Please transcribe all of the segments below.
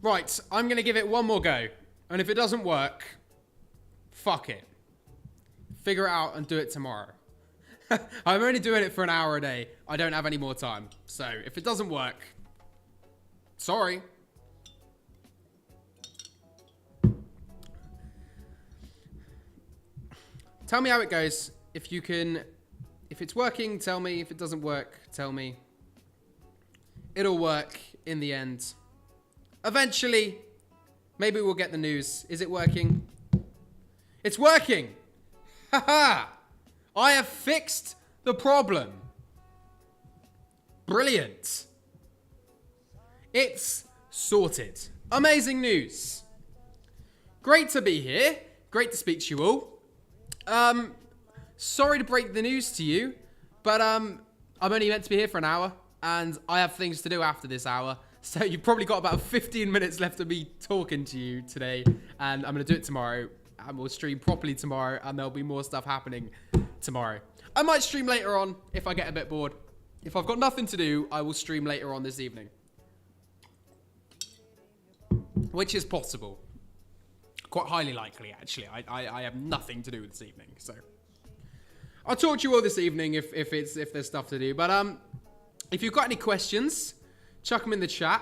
Right, I'm going to give it one more go. And if it doesn't work, fuck it. Figure it out and do it tomorrow. I'm only doing it for an hour a day. I don't have any more time. So if it doesn't work, sorry. Tell me how it goes. If it's working, tell me. If it doesn't work, tell me. It'll work in the end. Eventually, maybe we'll get the news. Is it working? It's working! Haha! I have fixed the problem. Brilliant. It's sorted. Amazing news. Great to be here. Great to speak to you all. Sorry to break the news to you, but I'm only meant to be here for an hour, and I have things to do after this hour. So you've probably got about 15 minutes left of me talking to you today, and I'm going to do it tomorrow, and we'll stream properly tomorrow, and there'll be more stuff happening tomorrow. I might stream later on if I get a bit bored. If I've got nothing to do, I will stream later on this evening. Which is possible. Quite highly likely, actually. I have nothing to do this evening, so I'll talk to you all this evening if there's stuff to do. But if you've got any questions, chuck them in the chat.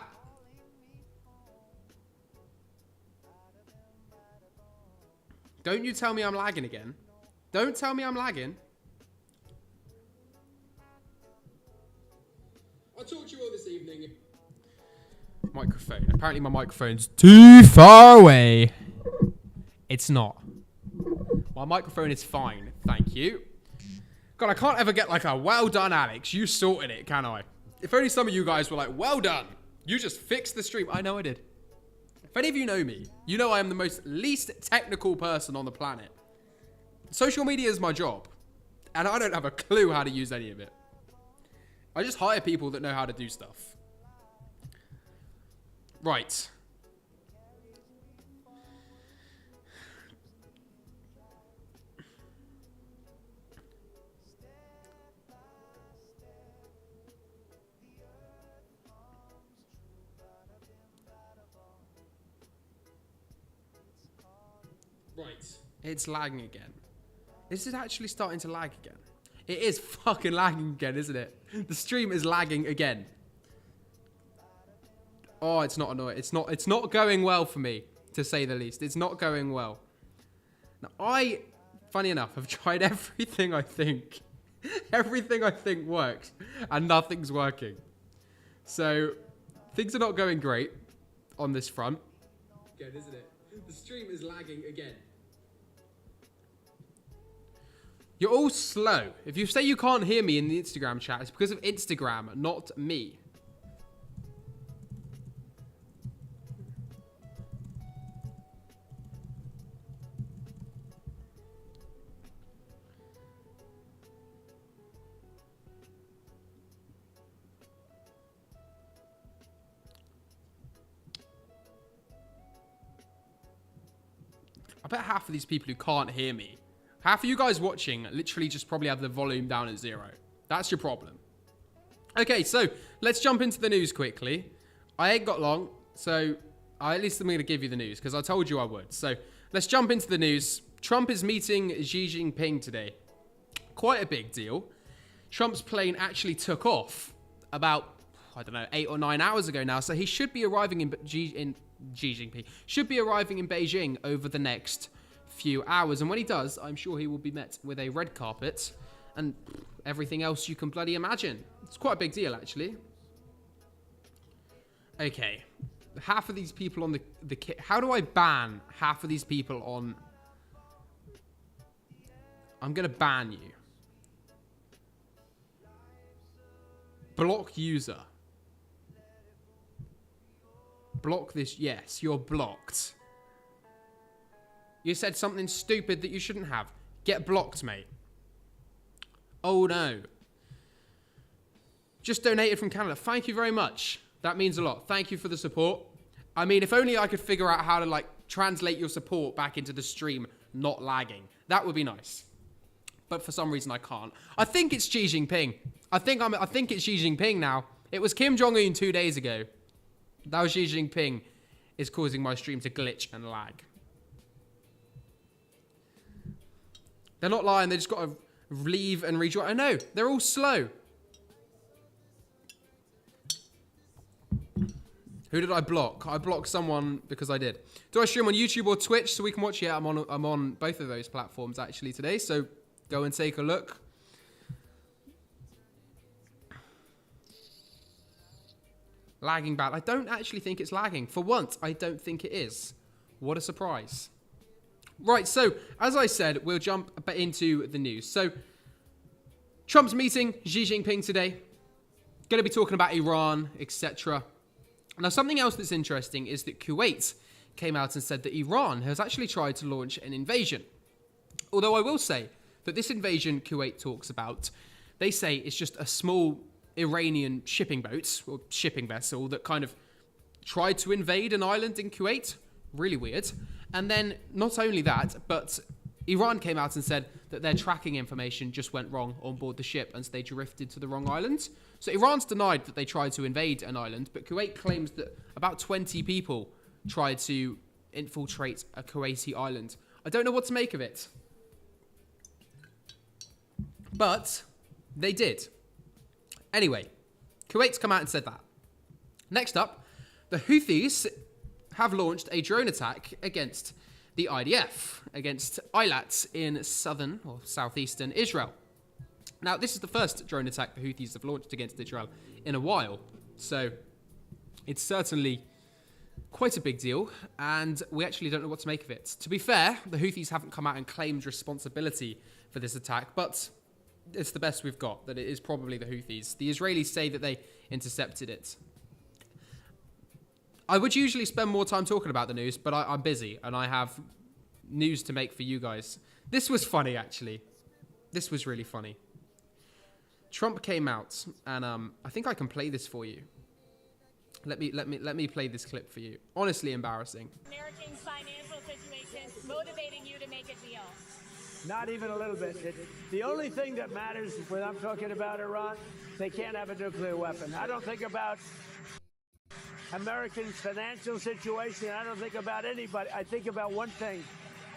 Don't you tell me I'm lagging again. Don't tell me I'm lagging. I'll talk to you all this evening. Microphone. Apparently my microphone's too far away. It's not. My microphone is fine. Thank you. God, I can't ever get like a well done, Alex. You sorted it, can I? If only some of you guys were like, well done. You just fixed the stream. I know I did. If any of you know me, you know I am the least technical person on the planet. Social media is my job. And I don't have a clue how to use any of it. I just hire people that know how to do stuff. Right. Right. It's lagging again. Is it actually starting to lag again? It is fucking lagging again, isn't it? The stream is lagging again. Oh, it's not annoying. It's not going well for me, to say the least. It's not going well. Now, funny enough, have tried everything I think. Everything I think works, and nothing's working. So, things are not going great on this front. Good, isn't it? The stream is lagging again. You're all slow. If you say you can't hear me in the Instagram chat, it's because of Instagram, not me. I bet half of these people who can't hear me, half of you guys watching literally just probably have the volume down at 0. That's your problem. Okay, so let's jump into the news quickly. I ain't got long, so at least I'm going to give you the news because I told you I would. So let's jump into the news. Trump is meeting Xi Jinping today. Quite a big deal. Trump's plane actually took off about, I don't know, 8 or 9 hours ago now. So he should be arriving in Xi Jinping should be arriving in Beijing over the next few hours. And when he does, I'm sure he will be met with a red carpet and everything else you can bloody imagine. It's quite a big deal, actually. Okay. Half of these people on the kit. How do I ban half of these people on... I'm going to ban you. Block user. Block this. Yes, you're blocked. You said something stupid that you shouldn't have. Get blocked, mate. Oh, no. Just donated from Canada. Thank you very much. That means a lot. Thank you for the support. I mean, if only I could figure out how to, like, translate your support back into the stream not lagging. That would be nice. But for some reason, I can't. I think it's Xi Jinping. I think it's Xi Jinping now. It was Kim Jong-un 2 days ago. That was Xi Jinping is causing my stream to glitch and lag. They're not lying. They just got to leave and rejoin. I know. They're all slow. Who did I block? I blocked someone because I did. Do I stream on YouTube or Twitch so we can watch? Yeah, I'm on both of those platforms actually today. So go and take a look. Lagging bad. I don't actually think it's lagging. For once, I don't think it is. What a surprise. Right, so as I said, we'll jump into the news. So Trump's meeting Xi Jinping today. Going to be talking about Iran, etc. Now, something else that's interesting is that Kuwait came out and said that Iran has actually tried to launch an invasion. Although I will say that this invasion Kuwait talks about, they say it's just a small Iranian shipping boat or shipping vessel that kind of tried to invade an island in Kuwait. Really weird. And then not only that, but Iran came out and said that their tracking information just went wrong on board the ship and so they drifted to the wrong island. So Iran's denied that they tried to invade an island, but Kuwait claims that about 20 people tried to infiltrate a Kuwaiti island. I don't know what to make of it. But they did. Anyway, Kuwait's come out and said that. Next up, the Houthis have launched a drone attack against the IDF, against Eilat in southern or southeastern Israel. Now, this is the first drone attack the Houthis have launched against Israel in a while. So it's certainly quite a big deal, and we actually don't know what to make of it. To be fair, the Houthis haven't come out and claimed responsibility for this attack, but it's the best we've got, that it is probably the Houthis. The Israelis say that they intercepted it. I would usually spend more time talking about the news, but I'm busy, and I have news to make for you guys. This was funny, actually. This was really funny. Trump came out, and I think I can play this for you. Let me play this clip for you. Honestly embarrassing. American financial situation motivating you to make a deal? Not even a little bit. The only thing that matters when I'm talking about Iran, they can't have a nuclear weapon. I don't think about Americans' financial situation. I don't think about anybody. I think about one thing.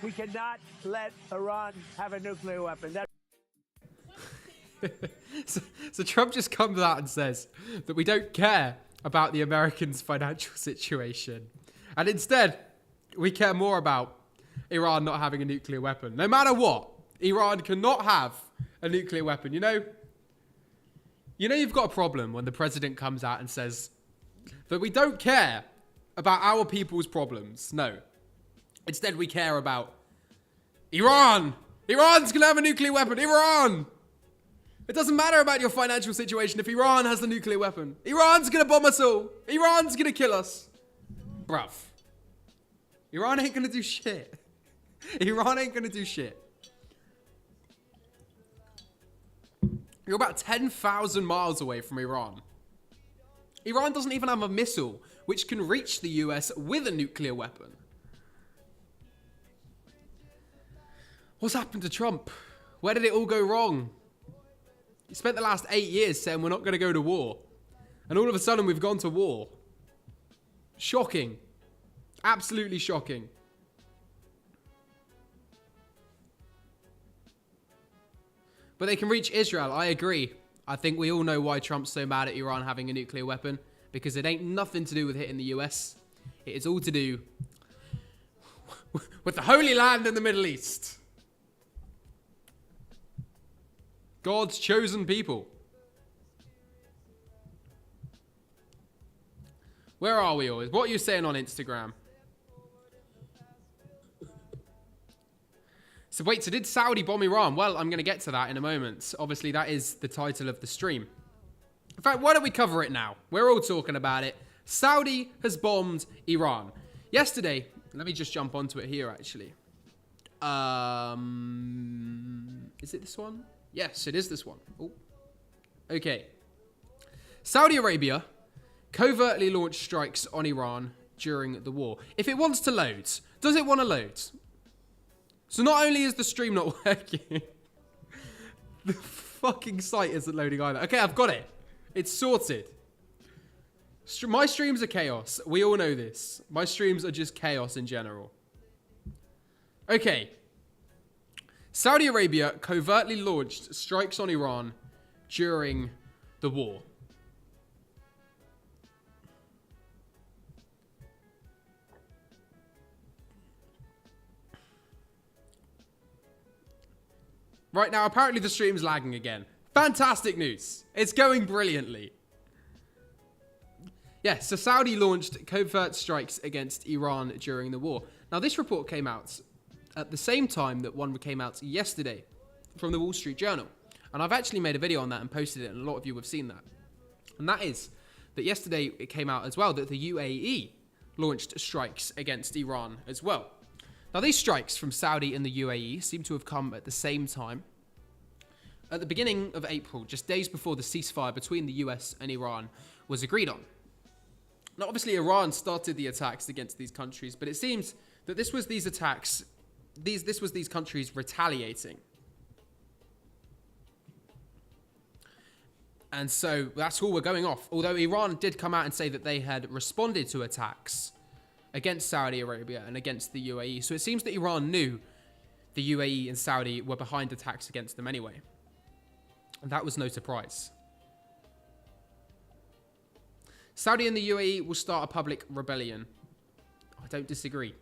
We cannot let Iran have a nuclear weapon. So Trump just comes out and says that we don't care about the Americans' financial situation. And instead, we care more about Iran not having a nuclear weapon. No matter what, Iran cannot have a nuclear weapon. You know you've got a problem when the president comes out and says that we don't care about our people's problems. No. Instead, we care about Iran. Iran's going to have a nuclear weapon. Iran! It doesn't matter about your financial situation if Iran has the nuclear weapon. Iran's going to bomb us all. Iran's going to kill us. Bruv. Iran ain't going to do shit. Iran ain't going to do shit. You're about 10,000 miles away from Iran. Iran doesn't even have a missile which can reach the US with a nuclear weapon. What's happened to Trump? Where did it all go wrong? He spent the last 8 years saying we're not going to go to war. And all of a sudden we've gone to war. Shocking. Absolutely shocking. But they can reach Israel. I agree. I think we all know why Trump's so mad at Iran having a nuclear weapon. Because it ain't nothing to do with hitting the US. It is all to do with the Holy Land in the Middle East. God's chosen people. Where are we always? What are you saying on Instagram? So wait, so did Saudi bomb Iran? Well, I'm going to get to that in a moment. Obviously, that is the title of the stream. In fact, why don't we cover it now? We're all talking about it. Saudi has bombed Iran. Yesterday, let me just jump onto it here, actually. Is it this one? Yes, it is this one. Oh. Okay. Saudi Arabia covertly launched strikes on Iran during the war. If it wants to load, does it want to load? So not only is the stream not working, the fucking site isn't loading either. Okay, I've got it. It's sorted. My streams are chaos. We all know this. My streams are just chaos in general. Okay. Saudi Arabia covertly launched strikes on Iran during the war. Right now, apparently the stream's lagging again. Fantastic news. It's going brilliantly. Yeah, so Saudi launched covert strikes against Iran during the war. Now, this report came out at the same time that one came out yesterday from the Wall Street Journal. And I've actually made a video on that and posted it, and a lot of you have seen that. And that is that yesterday it came out as well that the UAE launched strikes against Iran as well. Now, these strikes from Saudi and the UAE seem to have come at the same time. At the beginning of April, just days before the ceasefire between the US and Iran was agreed on. Now, obviously, Iran started the attacks against these countries, but it seems that this was these attacks, this was these countries retaliating. And so that's all we're going off. Although Iran did come out and say that they had responded to attacks against Saudi Arabia and against the UAE. So it seems that Iran knew the UAE and Saudi were behind attacks against them anyway. And that was no surprise. Saudi and the UAE will start a public rebellion. I don't disagree.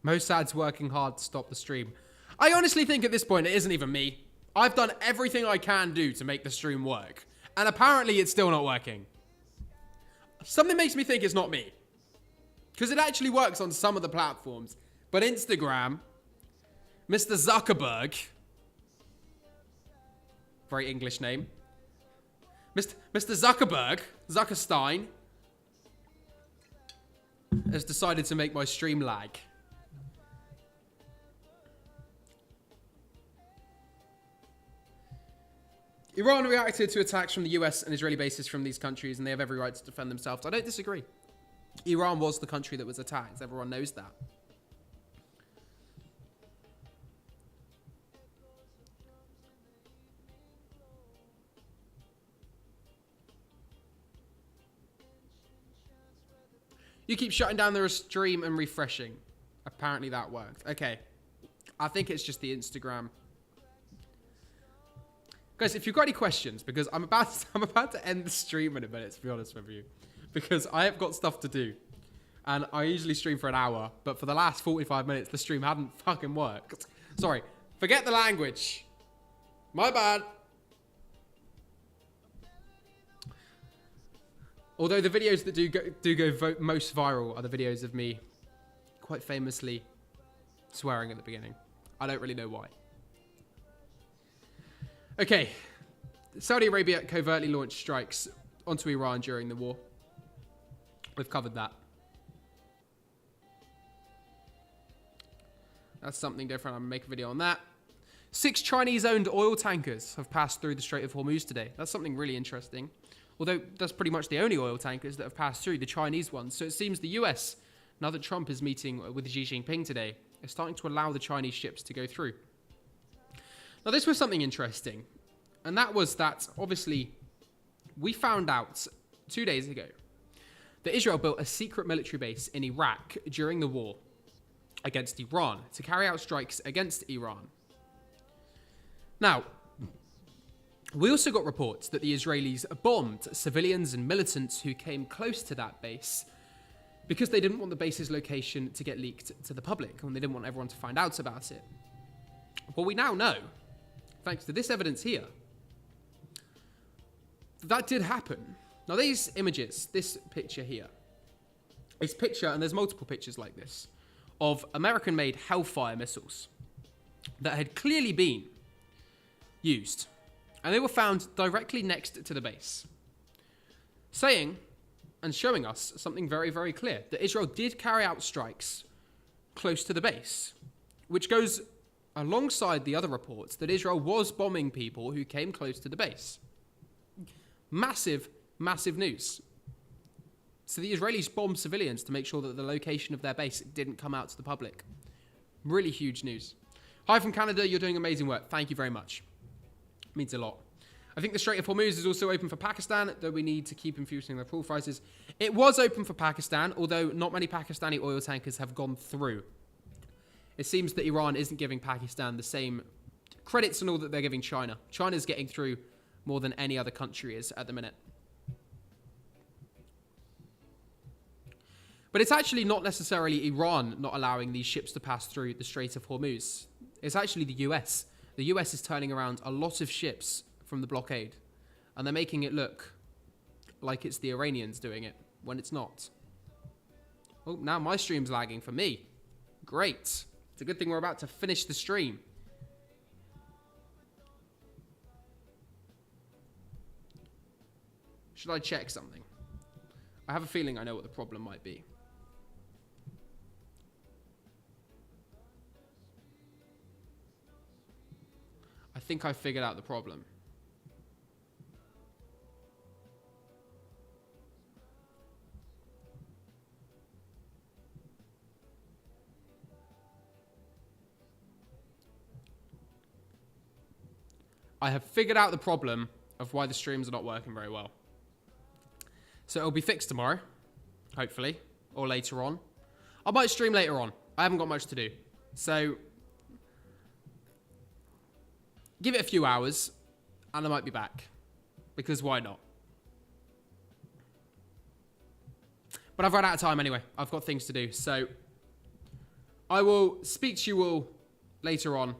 Mossad's working hard to stop the stream. I honestly think at this point it isn't even me. I've done everything I can do to make the stream work. And apparently it's still not working. Something makes me think it's not me. Because it actually works on some of the platforms. But Instagram, Mr. Zuckerberg, very English name. Mr. Zuckerberg, Zuckerstein, has decided to make my stream lag. Iran reacted to attacks from the US and Israeli bases from these countries, and they have every right to defend themselves. I don't disagree. Iran was the country that was attacked. Everyone knows that. You keep shutting down the stream and refreshing. Apparently that worked. Okay. I think it's just the Instagram. Guys, if you've got any questions, because I'm about to end the stream in a minute, to be honest with you, because I have got stuff to do, and I usually stream for an hour, but for the last 45 minutes, the stream hadn't fucking worked. Sorry, forget the language. My bad. Although the videos that do go most viral are the videos of me quite famously swearing at the beginning. I don't really know why. Okay, Saudi Arabia covertly launched strikes onto Iran during the war. We've covered that. That's something different. I'm going to make a video on that. 6 Chinese-owned oil tankers have passed through the Strait of Hormuz today. That's something really interesting. Although that's pretty much the only oil tankers that have passed through, the Chinese ones. So it seems the US, now that Trump is meeting with Xi Jinping today, is starting to allow the Chinese ships to go through. Now, this was something interesting, and that was that, obviously, we found out 2 days ago that Israel built a secret military base in Iraq during the war against Iran to carry out strikes against Iran. Now, we also got reports that the Israelis bombed civilians and militants who came close to that base because they didn't want the base's location to get leaked to the public, and they didn't want everyone to find out about it. But we now know, thanks to this evidence here, that did happen. Now, these images, this picture here, is picture, and there's multiple pictures like this, of American-made Hellfire missiles that had clearly been used. And they were found directly next to the base, saying and showing us something very, very clear, that Israel did carry out strikes close to the base, which goes alongside the other reports that Israel was bombing people who came close to the base. Massive, massive news. So the Israelis bombed civilians to make sure that the location of their base didn't come out to the public. Really huge news. Hi from Canada, you're doing amazing work. Thank you very much. Means a lot. I think the Strait of Hormuz is also open for Pakistan, though we need to keep infusing their pool prices. It was open for Pakistan, although not many Pakistani oil tankers have gone through. It seems that Iran isn't giving Pakistan the same credits and all that they're giving China. China's getting through more than any other country is at the minute. But it's actually not necessarily Iran not allowing these ships to pass through the Strait of Hormuz. It's actually the US. The US is turning around a lot of ships from the blockade, and they're making it look like it's the Iranians doing it when it's not. Oh, now my stream's lagging for me. Great. It's a good thing we're about to finish the stream. Should I check something? I have a feeling I know what the problem might be. I think I figured out the problem. I have figured out the problem of why the streams are not working very well. So it'll be fixed tomorrow, hopefully, or later on. I might stream later on. I haven't got much to do. So give it a few hours and I might be back, because why not? But I've run out of time anyway. I've got things to do. So I will speak to you all later on.